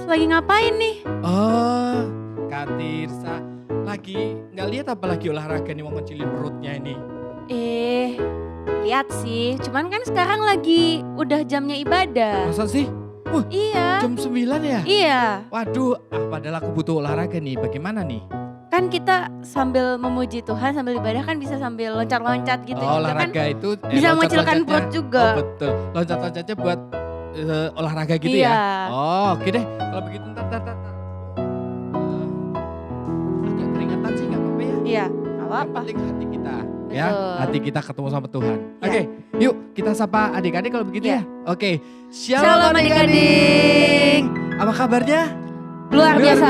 lagi ngapain nih? Oh, Kak Tirsa lagi nggak lihat apa lagi olahraga nih mau ngecilin perutnya ini. Lihat sih, cuman kan sekarang lagi udah jamnya ibadah. Masa sih? Iya, Jam 9 ya? iya. Waduh, padahal aku butuh olahraga nih. Bagaimana nih? Kan kita sambil memuji Tuhan, sambil ibadah kan bisa sambil loncat-loncat gitu juga kan. Olahraga itu Bisa mengecilkan loncat-loncatnya. perut juga. Oh betul, loncat-loncatnya buat olahraga gitu Iya. ya? Oh oke deh, kalau begitu ntar. Agak keringatan sih nggak apa-apa ya? Iya, gak Yang apa-apa. penting hati kita, ya Betul. hati kita ketemu sama Tuhan. Ya. Oke, yuk kita sapa adik-adik kalau begitu Ya. ya. Oke, Shalom adik-adik. Apa kabarnya? Luar biasa.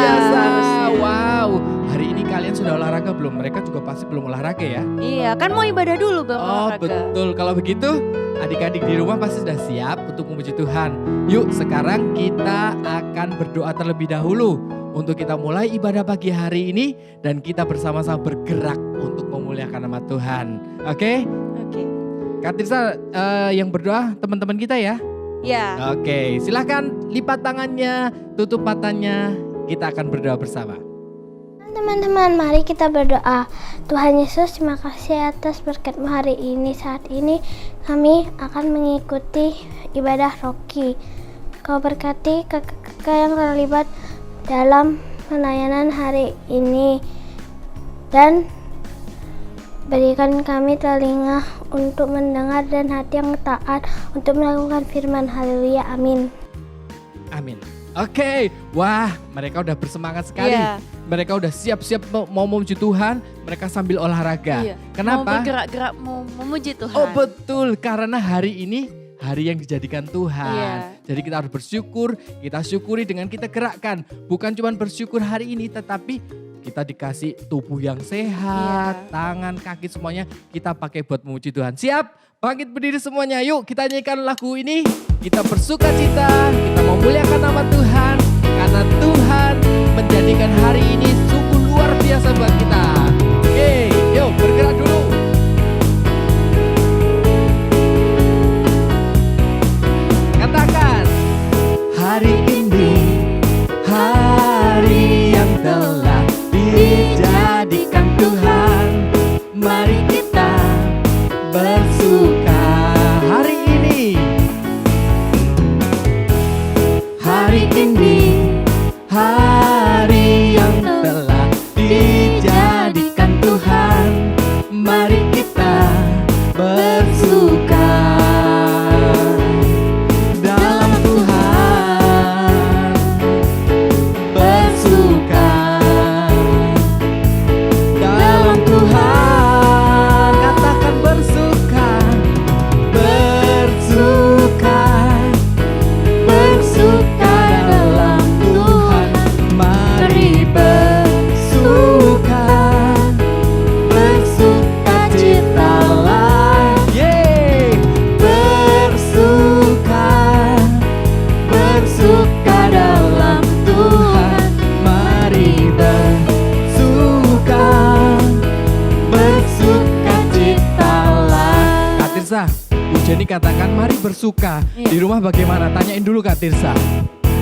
Wow, hari ini kalian sudah olahraga belum? Mereka juga pasti belum olahraga ya? Iya, kan mau ibadah dulu baru Oh olahraga. betul, kalau begitu adik-adik di rumah pasti sudah siap untuk memuji Tuhan. Yuk sekarang kita akan berdoa terlebih dahulu untuk kita mulai ibadah pagi hari ini dan kita bersama-sama bergerak untuk memuliakan nama Tuhan. Oke? Oke. Kak Tirsa yang berdoa teman-teman kita ya. Ya. Oke, silahkan lipat tangannya, tutup matanya, kita akan berdoa bersama. Teman-teman, mari kita berdoa. Tuhan Yesus, terima kasih atas berkat-Mu hari ini. Saat ini kami akan mengikuti ibadah Rocky. Kau berkati kakak-kakak yang terlibat dalam penayanan hari ini. Dan berikan kami telinga untuk mendengar dan hati yang taat untuk melakukan firman. Haleluya, amin. Amin. Oke, wah mereka udah bersemangat sekali. Iya. Mereka udah siap-siap mau memuji Tuhan, mereka sambil olahraga. Iya. Mau Kenapa? bergerak-gerak, mau memuji Tuhan. Oh betul, karena hari ini hari yang dijadikan Tuhan. Iya. Jadi kita harus bersyukur, kita syukuri dengan kita gerakkan. Bukan cuma bersyukur hari ini, tetapi kita dikasih tubuh yang sehat, Iya. tangan, kaki semuanya kita pakai buat memuji Tuhan. Siap? Bangkit berdiri semuanya, yuk kita nyanyikan lagu ini. Kita bersuka cita, kita memuliakan nama Tuhan. Karena Tuhan menjadikan hari ini sungguh luar biasa buat kita. Oke, yuk bergerak dulu. Katakan, hari ini hari yang telah dijadikan Tuhan. Mari kita bersuka hari ini. Hari ini hari yang telah dijadikan Tuhan. Mari kita bersuka dalam Tuhan. Bersuka dalam Tuhan. Katakan bersuka. Bersuka. Bersuka dalam Tuhan. Mari bersuka. Bersuka citalah. Yeay. Bersuka. Bersuka dalam Tuhan. Mari bersuka. Bersuka citalah. Kak Tirsa, Ujeni katakan mari bersuka. Iya. Di rumah bagaimana? Tanyain dulu Kak Tirsa.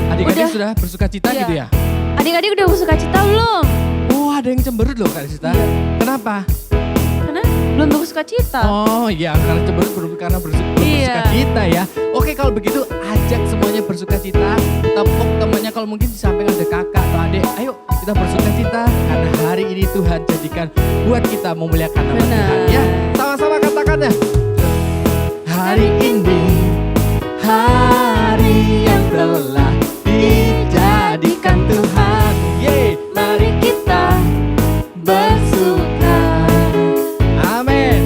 Adik-adik Udah. sudah bersuka cita Iya. gitu ya? Adik-adik udah bersuka cita belum? Oh ada yang cemberut loh Kak Tirsa. Iya. Kenapa? Karena belum bersuka cita. Oh iya karena cemberut karena bersuka Iya. cita ya. Oke kalau begitu ajak semuanya bersuka cita. Tepuk temannya kalau mungkin di samping ada kakak atau adik. Ayo kita bersuka cita karena hari ini Tuhan jadikan buat kita memuliakan nama Benar. Tuhan ya. Sama-sama katakan ya. Hari ini hari yang telah dijadikan Tuhan. Yeay, mari kita bersuka. Amin.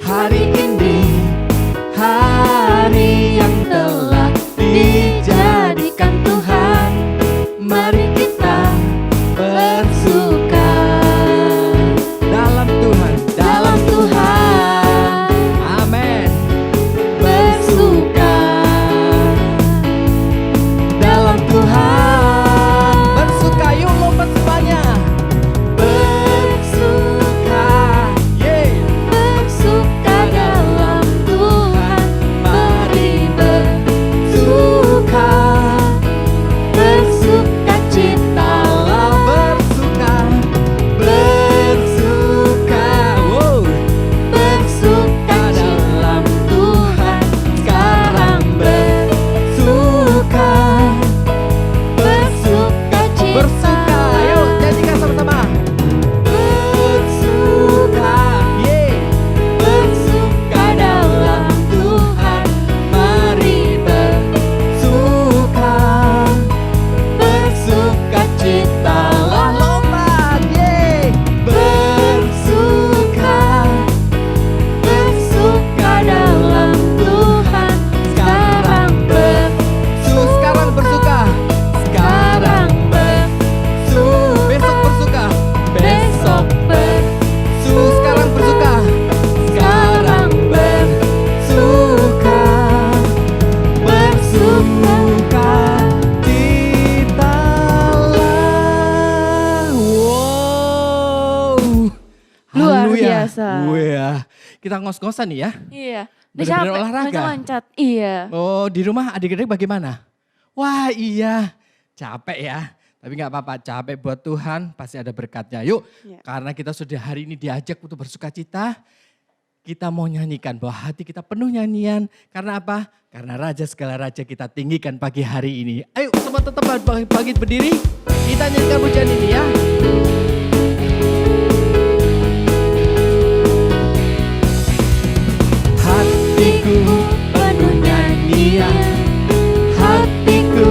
Hari ini hari yang telah dijadikan Tuhan. Mari kita bersuka dalam Haleluya. biasa. Wah, kita ngos-ngosan nih ya. Iya. Udah Bener-bener capek, olahraga. loncat. Iya. Oh, di rumah adik-adik bagaimana? Wah iya, capek ya. Tapi gak apa-apa, capek buat Tuhan pasti ada berkatnya. Yuk, Iya. karena kita sudah hari ini diajak untuk bersuka cita, kita mau nyanyikan bahwa hati kita penuh nyanyian. Karena apa? Karena Raja segala Raja kita tinggikan pagi hari ini. Ayo semua tetap bangkit berdiri, kita nyanyikan pujian ini ya. Hatiku penuh nyanyian, hatiku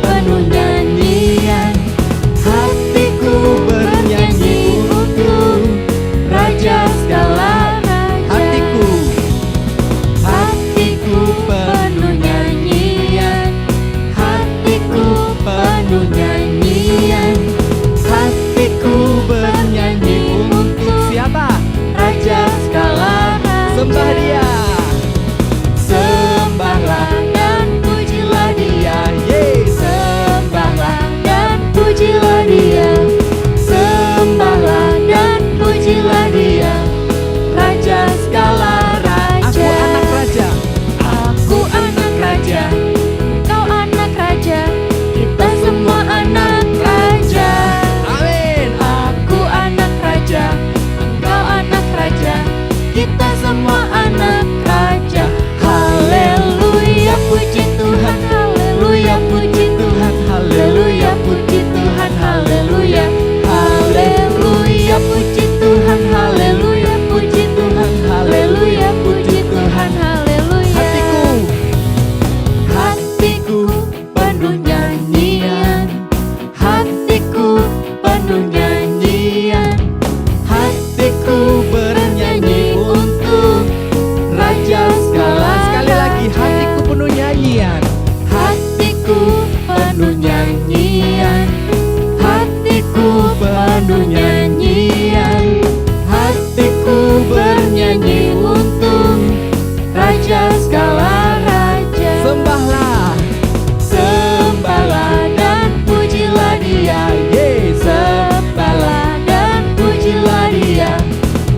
penuh nyanyian, hatiku bernyanyi untuk Raja segala hatiku, hatiku penuh nyanyian, hatiku penuh nyanyian, hatiku bernyanyi untuk siapa? Raja segala sembah dia, sembahlah dan pujilah dia, sembahlah dan pujilah dia, sembahlah dan pujilah dia, Raja segala raja. Aku anak raja, Kau anak raja, kita semua anak raja. amin. Aku anak raja, engkau anak raja, kita semua anak raja. Haleluya, puji Tuhan, haleluya, puji Tuhan, haleluya, puji Tuhan, haleluya. Haleluya, puji Tuhan, haleluya, puji Tuhan, haleluya, puji Tuhan, haleluya. Hatiku penuh nyanyian, hatiku penuh nyanyian, hatiku bernyanyi untuk Raja segala. Sekali lagi, hatiku penuh nyanyian, Hatiku penuh nyanyian, hatiku penuh nyanyian, hatiku bernyanyi untuk Raja segala raja. sembahlah, Sembahlah dan pujilah dia, sembahlah dan pujilah dia,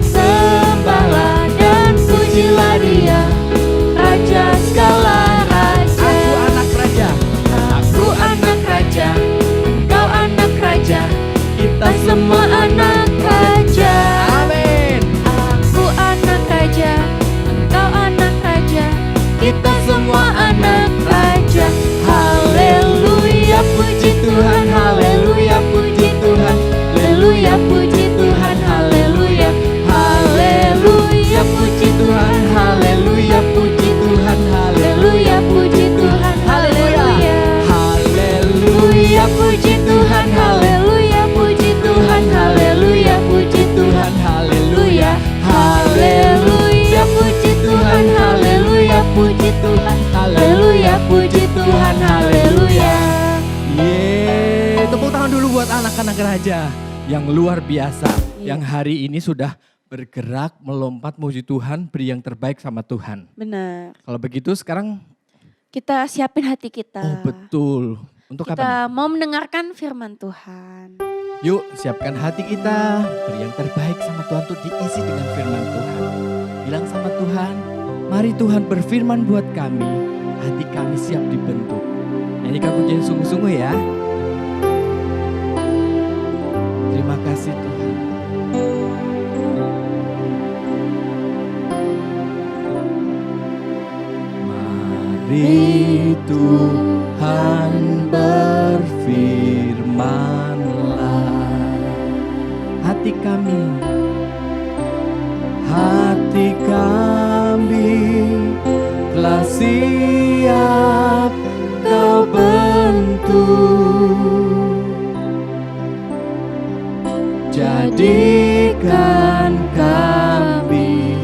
sembahlah dan pujilah dia, Raja segala raja. aku anak raja, Aku anak raja, engkau anak raja, kita semua anak raja. amin. Aku anak raja, engkau anak raja, kita semua anak raja. Haleluya, puji Tuhan, haleluya, puji Tuhan, haleluya, puji Tuhan, haleluya. Haleluya, puji Tuhan, haleluya, puji Tuhan, haleluya, puji Tuhan, haleluya. Haleluya, puji Tuhan, haleluya, puji Tuhan, haleluya, puji Tuhan, haleluya. Haleluya, puji Tuhan, haleluya, puji Tuhan, haleluya, puji Tuhan, haleluya. Yeay, tepuk tangan dulu buat anak-anak raja yang luar biasa. Iya. Yang hari ini sudah bergerak, melompat memuji Tuhan, beri yang terbaik sama Tuhan. Benar. Kalau begitu sekarang, Kita siapin hati kita. oh betul. Untuk apa nih? Kita mau mendengarkan firman Tuhan. Yuk siapkan hati kita, beri yang terbaik sama Tuhan untuk diisi dengan firman Tuhan. Bilang sama Tuhan, mari Tuhan berfirman buat kami, hati kami siap dibentuk. Nyanyikan pujian sungguh-sungguh ya. Terima kasih Tuhan. Mari Tuhan berfirmanlah, hati kami telah siap Kau bentuk. Jadikan kami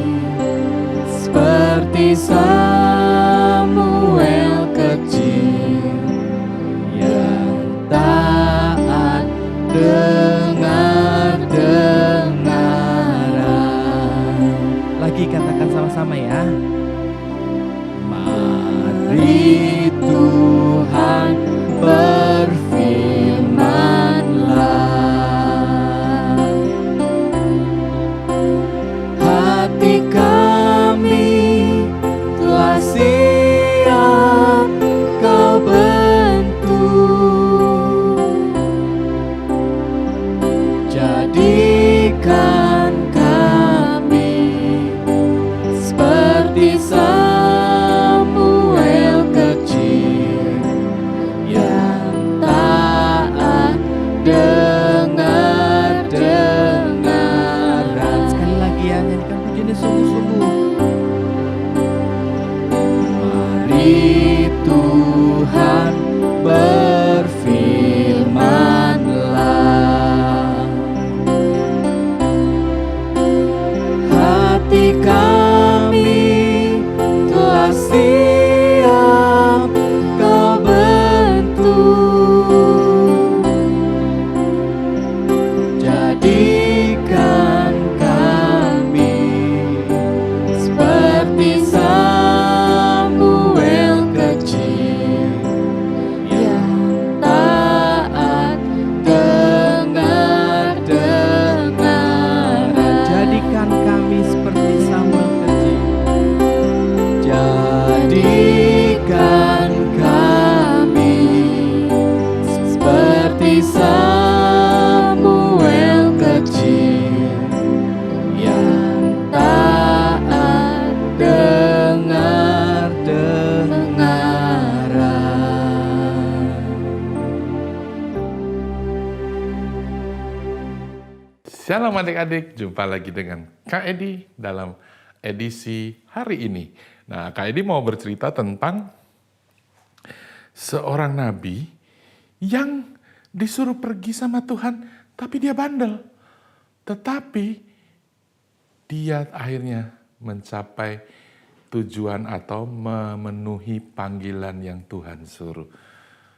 seperti Samuel kecil yang taat dengar-dengaran. Lagi katakan sama-sama ya. Mari Tuhan berfirmanlah, hati kami telah siap Kau bentuk. Jadikan kami seperti Samuel kecil yang taat dengar-dengaran. Sekali lagi ya, nyanyikan puji ini sungguh-sungguh. Mari Tuhan berfirman-Lah, hati kami telah siap Kau bentuk. Jadikan kami seperti Samuel kecil yang taat dengar-dengaran. Jadikan kami seperti Samuel kecil. Jadikan kami seperti Samuel kecil yang taat dengar-dengaran. Shalom adik-adik, jumpa lagi dengan Kak Edi dalam edisi hari ini. Nah, Kak Edi mau bercerita tentang seorang nabi yang disuruh pergi sama Tuhan, tapi dia bandel. Tetapi dia akhirnya mencapai tujuan atau memenuhi panggilan yang Tuhan suruh.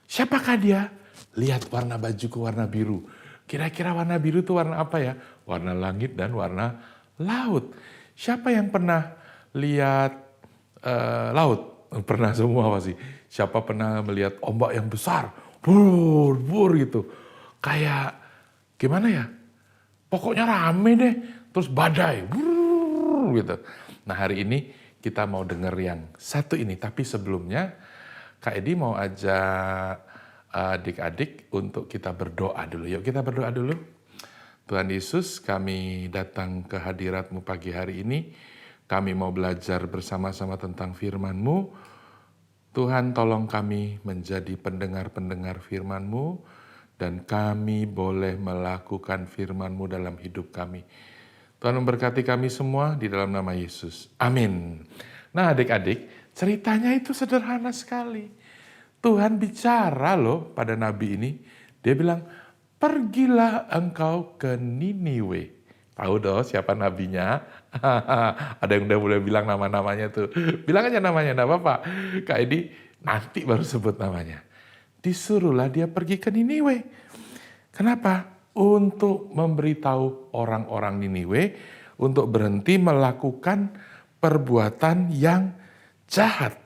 Siapakah dia? Lihat warna bajuku warna biru. Kira-kira warna biru itu warna apa ya? Warna langit dan warna laut. Siapa yang pernah lihat laut? Pernah semua pasti. Siapa pernah melihat ombak yang besar? Bur gitu. Kayak gimana ya? Pokoknya rame deh. Terus badai. Bur gitu. Nah, hari ini kita mau denger yang satu ini. Tapi sebelumnya Kak Edi mau ajak adik-adik untuk kita berdoa dulu. Yuk kita berdoa dulu. Tuhan Yesus, kami datang ke hadirat-Mu pagi hari ini. Kami mau belajar bersama-sama tentang firman-Mu. Tuhan, tolong kami menjadi pendengar-pendengar firman-Mu, dan kami boleh melakukan firman-Mu dalam hidup kami. Tuhan memberkati kami semua di dalam nama Yesus. Amin. Nah adik-adik, ceritanya itu sederhana sekali. Tuhan bicara loh pada nabi ini. Dia bilang, pergilah engkau ke Niniwe. Tahu dong siapa nabinya? Ada yang udah boleh bilang nama-namanya tuh. Bilang aja namanya, enggak apa-apa. Kak Edi nanti baru sebut namanya. Disuruhlah dia pergi ke Niniwe. Kenapa? Untuk memberitahu orang-orang Niniwe untuk berhenti melakukan perbuatan yang jahat.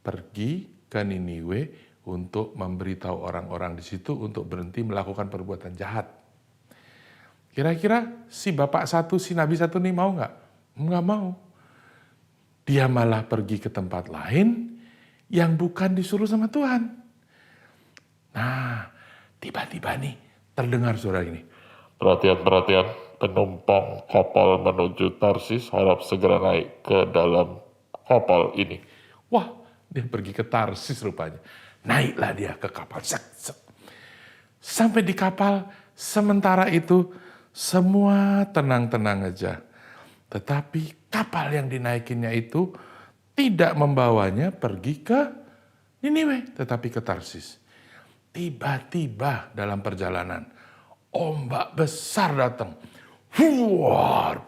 Pergi ke Niniwe untuk memberitahu orang-orang di situ untuk berhenti melakukan perbuatan jahat. Kira-kira si bapak satu, si nabi satu nih mau nggak? Nggak mau. Dia malah pergi ke tempat lain yang bukan disuruh sama Tuhan. Nah, tiba-tiba nih terdengar suara ini. Perhatian, penumpang kapal menuju Tarsis harap segera naik ke dalam kapal ini. Wah, dia pergi ke Tarsis rupanya. Naiklah dia ke kapal. Sampai di kapal, sementara itu semua tenang-tenang aja. Tetapi kapal yang dinaikinnya itu tidak membawanya pergi ke Niniwe, tetapi ke Tarsis. Tiba-tiba dalam perjalanan, ombak besar datang.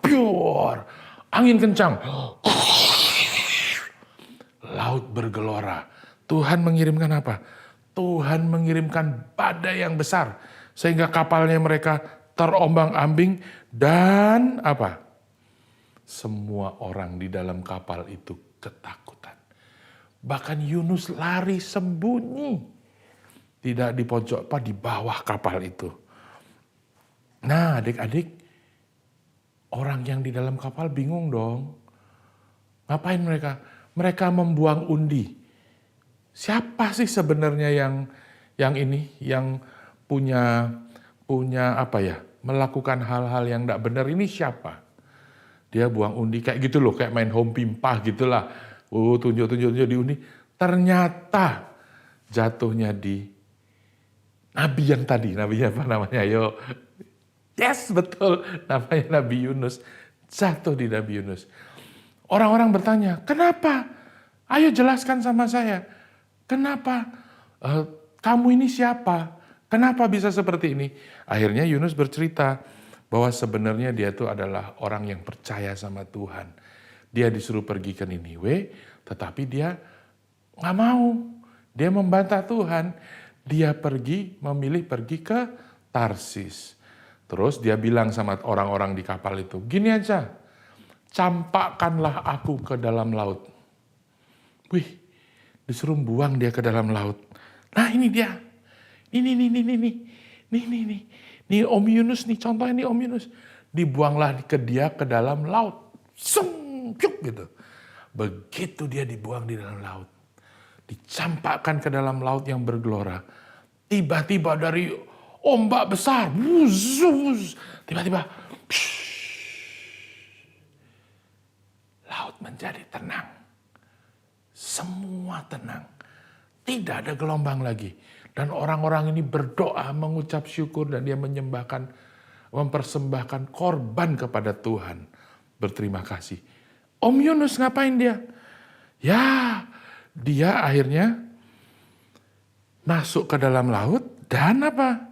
Piur, angin kencang. Laut bergelora. Tuhan mengirimkan apa? Tuhan mengirimkan badai yang besar. Sehingga kapalnya mereka terombang-ambing. Dan apa? Semua orang di dalam kapal itu ketakutan. Bahkan Yunus lari sembunyi. Tidak di pojok di bawah kapal itu. Nah adik-adik, Orang yang di dalam kapal bingung dong. Ngapain mereka? Mereka membuang undi. Siapa sih sebenarnya yang punya apa ya? Melakukan hal-hal yang tidak benar ini siapa? Dia buang undi kayak gitu loh, kayak main home pimpah gitulah. Tunjuk di undi. Ternyata jatuhnya di Nabi yang tadi, nabinya apa namanya? Yes, betul. Namanya Nabi Yunus. Jatuh di Nabi Yunus. Orang-orang bertanya, kenapa? Ayo jelaskan sama saya. Kenapa? Kamu ini siapa? Kenapa bisa seperti ini? Akhirnya Yunus bercerita bahwa sebenarnya dia itu adalah orang yang percaya sama Tuhan. Dia disuruh pergi ke Niniwe, tetapi dia nggak mau. Dia membantah Tuhan. Dia memilih pergi ke Tarsis. Terus dia bilang sama orang-orang di kapal itu, gini aja, campakkanlah aku ke dalam laut. Wih, disuruh buang dia ke dalam laut. Nah ini dia, ini Om Yunus nih, contohnya nih Om Yunus. Dibuanglah dia ke dalam laut. Gitu. Begitu dia dibuang di dalam laut. Dicampakkan ke dalam laut yang bergelora. Tiba-tiba dari ombak besar, tiba-tiba laut menjadi tenang. Semua tenang. Tidak ada gelombang lagi. Dan orang-orang ini berdoa, mengucap syukur, dan dia mempersembahkan korban kepada Tuhan. Berterima kasih. Om Yunus ngapain dia? Ya, dia akhirnya masuk ke dalam laut dan apa?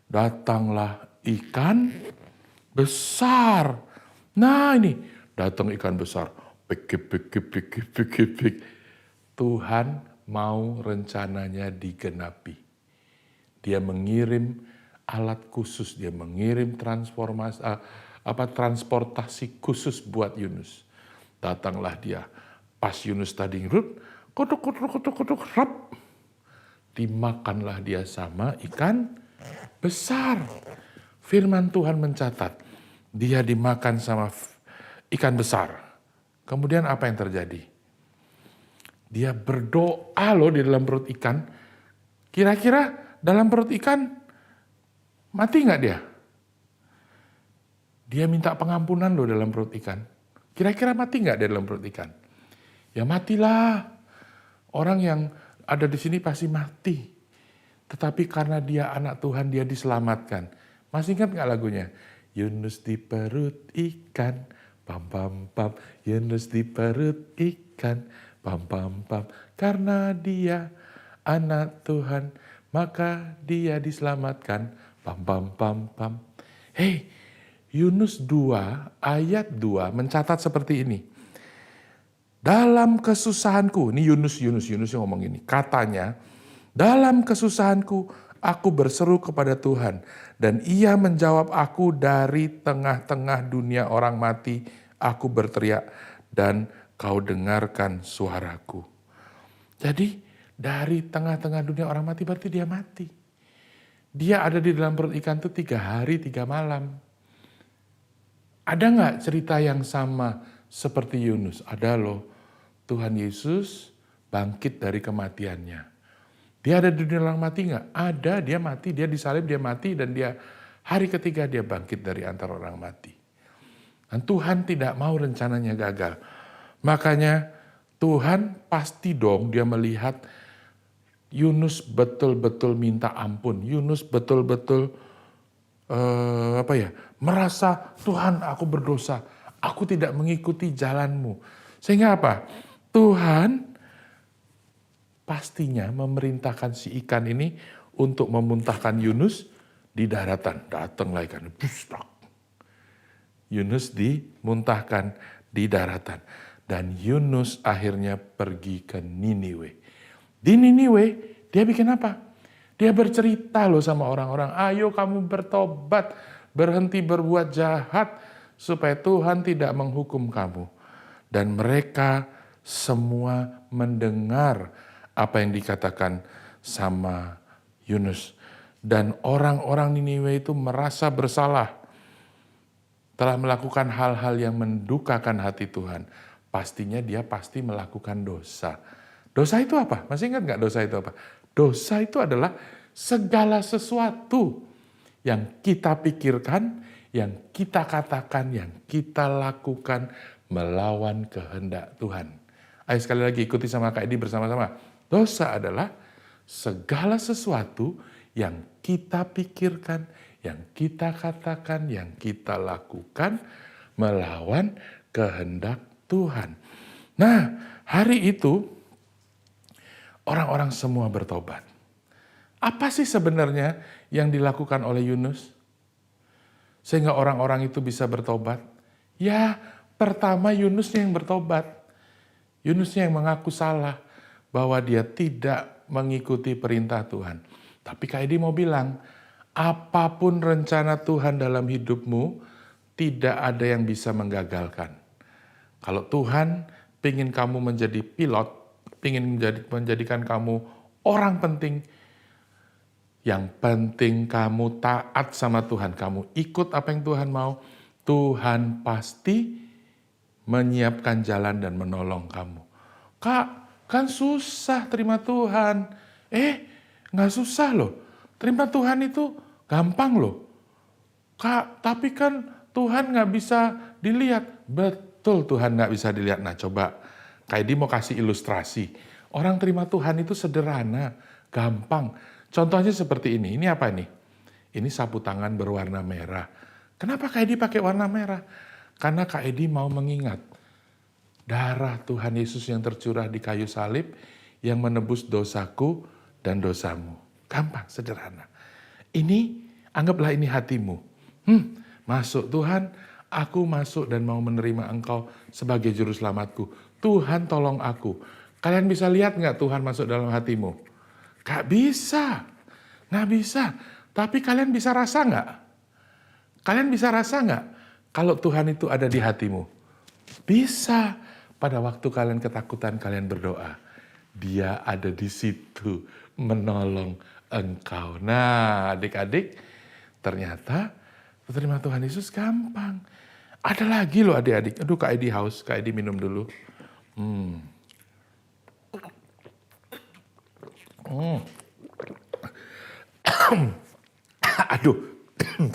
Datanglah ikan besar. Nah ini, datang ikan besar. Pik. Tuhan mau rencananya digenapi. Dia mengirim alat khusus, dia mengirim transportasi khusus buat Yunus. Datanglah dia. Pas Yunus tadi ngurut, kutuk, rap. Dimakanlah dia sama ikan besar. Firman Tuhan mencatat, dia dimakan sama ikan besar. Kemudian apa yang terjadi? Dia berdoa loh di dalam perut ikan. Kira-kira dalam perut ikan mati nggak dia? Dia minta pengampunan loh dalam perut ikan. Kira-kira mati nggak dalam perut ikan? Ya matilah. Orang yang ada di sini pasti mati. Tetapi karena dia anak Tuhan, dia diselamatkan. Masih ingat nggak lagunya? Yunus di perut ikan, pam pam pam. Yunus di perut ikan, pam pam pam. Karena dia anak Tuhan, maka dia diselamatkan, pam pam pam pam. Hei, Yunus 2 ayat 2 mencatat seperti ini. Dalam kesusahanku, ini Yunus yang ngomong ini, katanya, dalam kesusahanku aku berseru kepada Tuhan dan ia menjawab aku dari tengah-tengah dunia orang mati, aku berteriak dan kau dengarkan suaraku. Jadi dari tengah-tengah dunia orang mati berarti dia mati. Dia ada di dalam perut ikan itu 3 hari 3 malam. Ada nggak cerita yang sama seperti Yunus? Ada loh. Tuhan Yesus bangkit dari kematiannya. Dia ada di dunia orang mati nggak? Ada, dia mati, dia disalib, dia mati, dan dia hari ketiga dia bangkit dari antara orang mati. Dan Tuhan tidak mau rencananya gagal. Makanya Tuhan pasti dong dia melihat Yunus betul-betul minta ampun. Yunus betul-betul merasa Tuhan aku berdosa. Aku tidak mengikuti jalanmu. Sehingga apa? Tuhan pastinya memerintahkan si ikan ini untuk memuntahkan Yunus di daratan. Datanglah ikan. Yunus dimuntahkan di daratan. Dan Yunus akhirnya pergi ke Niniwe. Di Niniwe dia bikin apa? Dia bercerita loh sama orang-orang. Ayo kamu bertobat. Berhenti berbuat jahat. Supaya Tuhan tidak menghukum kamu. Dan mereka semua mendengar apa yang dikatakan sama Yunus. Dan orang-orang Niniwe itu merasa bersalah. telah melakukan hal-hal yang mendukakan hati Tuhan, pastinya dia pasti melakukan dosa. Dosa itu apa? Masih ingat nggak dosa itu apa? Dosa itu adalah segala sesuatu yang kita pikirkan, yang kita katakan, yang kita lakukan melawan kehendak Tuhan. Ayo sekali lagi ikuti sama Kak Edi bersama-sama. Dosa adalah segala sesuatu yang kita pikirkan, yang kita katakan, yang kita lakukan melawan kehendak Tuhan. Nah, hari itu orang-orang semua bertobat. Apa sih sebenarnya yang dilakukan oleh Yunus sehingga orang-orang itu bisa bertobat? Ya, pertama Yunusnya yang bertobat. Yunusnya yang mengaku salah bahwa dia tidak mengikuti perintah Tuhan. Tapi Kak Edi mau bilang, apapun rencana Tuhan dalam hidupmu, tidak ada yang bisa menggagalkan. Kalau Tuhan ingin kamu menjadi pilot, ingin menjadikan kamu orang penting, yang penting kamu taat sama Tuhan, kamu ikut apa yang Tuhan mau, Tuhan pasti menyiapkan jalan dan menolong kamu. Kak, kan susah terima Tuhan. Nggak susah loh. Terima Tuhan itu gampang loh. Kak, tapi kan Tuhan nggak bisa dilihat. Betul Tuhan nggak bisa dilihat. Nah coba, Kak Edi mau kasih ilustrasi. Orang terima Tuhan itu sederhana, gampang. Contohnya seperti ini. Ini apa nih? Ini sapu tangan berwarna merah. Kenapa Kak Edi pakai warna merah? Karena Kak Edi mau mengingat darah Tuhan Yesus yang tercurah di kayu salib yang menebus dosaku dan dosamu. Gampang, sederhana. Ini, anggaplah ini hatimu. Masuk Tuhan, aku masuk dan mau menerima Engkau sebagai juru selamatku. Tuhan tolong aku. Kalian bisa lihat nggak Tuhan masuk dalam hatimu? Gak bisa. Nggak bisa. Tapi kalian bisa rasa nggak? Kalian bisa rasa nggak kalau Tuhan itu ada di hatimu? Bisa. Pada waktu kalian ketakutan, kalian berdoa. Dia ada di situ menolong engkau. Nah, adik-adik, ternyata terima Tuhan Yesus gampang. Ada lagi loh adik-adik. Aduh, Kak Edi haus. Kak Edi minum dulu. Aduh,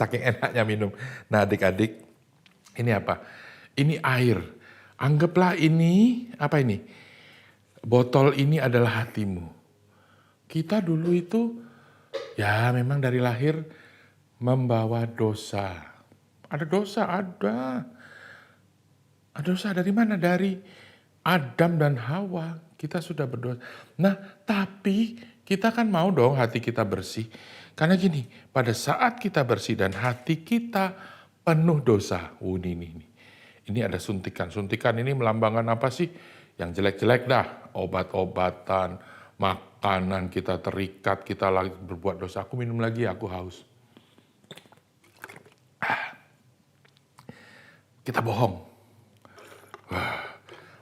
saking enaknya minum. Nah, adik-adik, ini apa? Ini air. Anggaplah ini, apa ini? Botol ini adalah hatimu. Kita dulu itu, ya memang dari lahir membawa dosa. Ada dosa, ada. Ada dosa dari mana? Dari Adam dan Hawa. Kita sudah berdosa. Nah, tapi kita kan mau dong hati kita bersih. Karena gini, pada saat kita bersih dan hati kita penuh dosa. Ini ada suntikan. Suntikan ini melambangkan apa sih? Yang jelek-jelek dah. Obat-obatan, makanan kita terikat, kita lagi berbuat dosa. Aku minum lagi, aku haus. Kita bohong.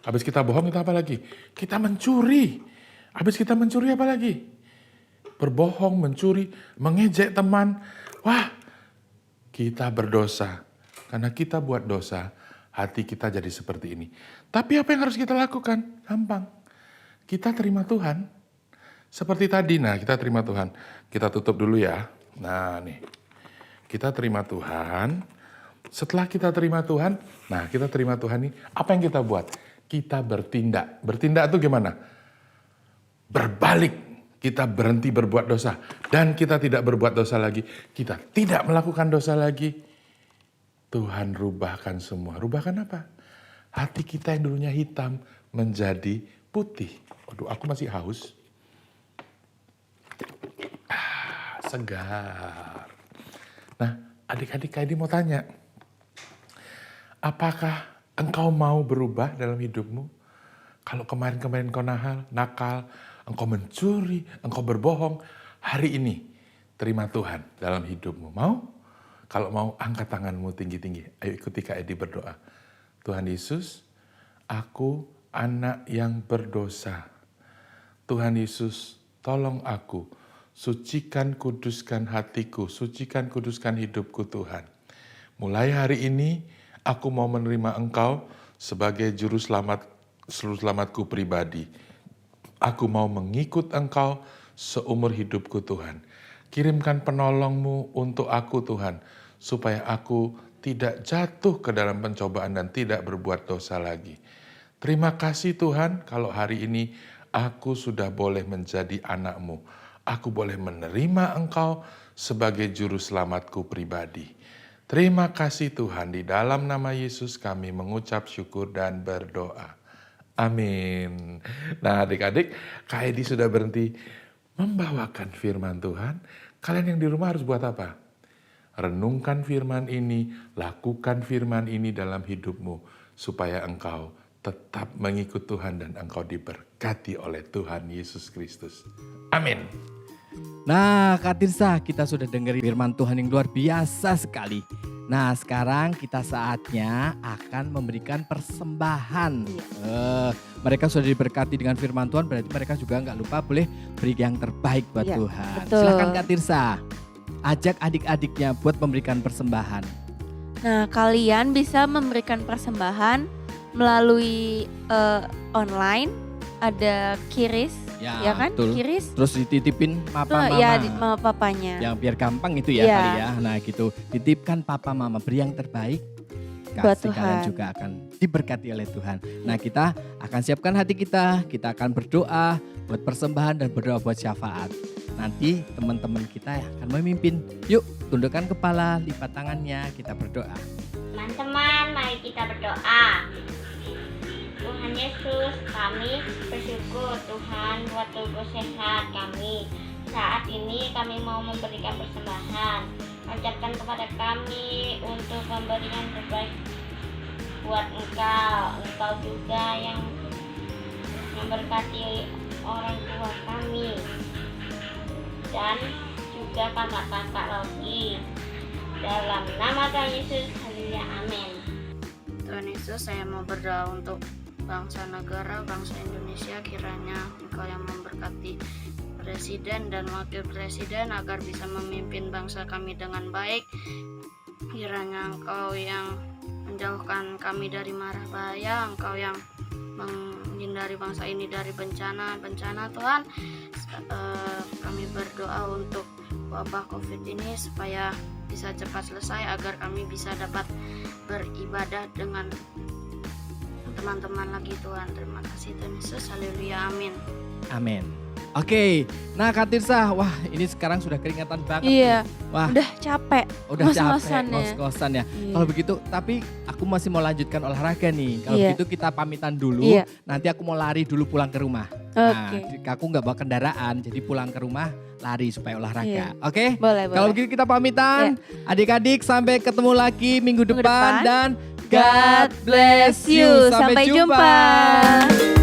Habis kita bohong, kita apa lagi? Kita mencuri. Habis kita mencuri apa lagi? Berbohong, mencuri, mengejek teman. Wah, kita berdosa. Karena kita buat dosa, hati kita jadi seperti ini. Tapi apa yang harus kita lakukan? Gampang. Kita terima Tuhan. Seperti tadi, nah kita terima Tuhan. Kita tutup dulu ya. Nah nih, kita terima Tuhan. Setelah kita terima Tuhan, nah kita terima Tuhan nih, apa yang kita buat? Kita bertindak. Bertindak itu gimana? Berbalik. Kita berhenti berbuat dosa. Dan kita tidak berbuat dosa lagi. Kita tidak melakukan dosa lagi. Tuhan rubahkan semua. Rubahkan apa? Hati kita yang dulunya hitam menjadi putih. Waduh, aku masih haus. Segar. Nah, adik-adik Kak Edi mau tanya. Apakah engkau mau berubah dalam hidupmu? Kalau kemarin-kemarin kau nakal, engkau mencuri, engkau berbohong. Hari ini terima Tuhan dalam hidupmu. Mau? Kalau mau, angkat tanganmu tinggi-tinggi. Ayo ikuti Kak Edi berdoa. Tuhan Yesus, aku anak yang berdosa. Tuhan Yesus, tolong aku. Sucikan, kuduskan hatiku. Sucikan, kuduskan hidupku Tuhan. Mulai hari ini, aku mau menerima Engkau sebagai juru selamatku pribadi. Aku mau mengikut Engkau seumur hidupku Tuhan. Kirimkan penolong-Mu untuk aku Tuhan, supaya aku tidak jatuh ke dalam pencobaan dan tidak berbuat dosa lagi. Terima kasih Tuhan kalau hari ini aku sudah boleh menjadi anak-Mu. Aku boleh menerima Engkau sebagai juru selamatku pribadi. Terima kasih Tuhan, di dalam nama Yesus kami mengucap syukur dan berdoa. Amin. Nah adik-adik, Kak Edi sudah berhenti membawakan firman Tuhan. Kalian yang di rumah harus buat apa? Renungkan firman ini, lakukan firman ini dalam hidupmu, supaya engkau tetap mengikut Tuhan dan engkau diberkati oleh Tuhan Yesus Kristus. Amin. Nah Kak Tirsa, kita sudah dengerin firman Tuhan yang luar biasa sekali. Nah sekarang kita saatnya akan memberikan persembahan. Mereka sudah diberkati dengan firman Tuhan, berarti mereka juga nggak lupa boleh beri yang terbaik buat Tuhan. Betul. Silakan Kak Tirsa, ajak adik-adiknya buat memberikan persembahan. Nah, kalian bisa memberikan persembahan melalui online, ada kiris, ya kan? Betul. Kiris. Terus dititipin papa mama. Ya, sama papanya. Yang biar gampang itu ya Iya. kali ya. Nah gitu, titipkan papa mama, beri yang terbaik. Buat Kasih kalian Tuhan. juga akan diberkati oleh Tuhan. Nah kita akan siapkan hati kita akan berdoa buat persembahan dan berdoa buat syafaat. Nanti teman-teman kita akan memimpin. Yuk tundukkan kepala, lipat tangannya, kita berdoa. Teman-teman, mari kita berdoa. Tuhan Yesus, kami bersyukur Tuhan buat tubuh sehat kami. Saat ini kami mau memberikan persembahan. Ajarkan kepada kami untuk memberi yang terbaik buat Engkau juga yang memberkati orang tua kami dan juga kakak-kakak Logi. Dalam nama Tuhan Yesus, haleluya, amin. Tuhan Yesus, saya mau berdoa untuk bangsa negara, bangsa Indonesia, kiranya Engkau yang memberkati Presiden dan Wakil Presiden agar bisa memimpin bangsa kami dengan baik. Kiranya Engkau yang menjauhkan kami dari mara bahaya, Engkau yang menghindari bangsa ini dari bencana Tuhan. Kami berdoa untuk wabah COVID ini supaya bisa cepat selesai agar kami bisa dapat beribadah dengan teman-teman lagi Tuhan. Terima kasih Tuhan Yesus, haleluya, amin. Amin. Oke, nah Kak Tirsa, wah ini sekarang sudah keringatan banget. Iya, nih. Wah, udah capek. udah capek ngos-ngosannya. ngos-ngosan ya. Iya. Kalau begitu, tapi aku masih mau lanjutkan olahraga nih. Kalau Iya. begitu kita pamitan dulu, Iya. nanti aku mau lari dulu pulang ke rumah. Oke. Nah, aku nggak bawa kendaraan, jadi pulang ke rumah lari supaya olahraga. Oke? Boleh, Kalau boleh. begitu kita pamitan, adik-adik sampai ketemu lagi minggu Minggu depan depan. dan God bless you. Sampai jumpa.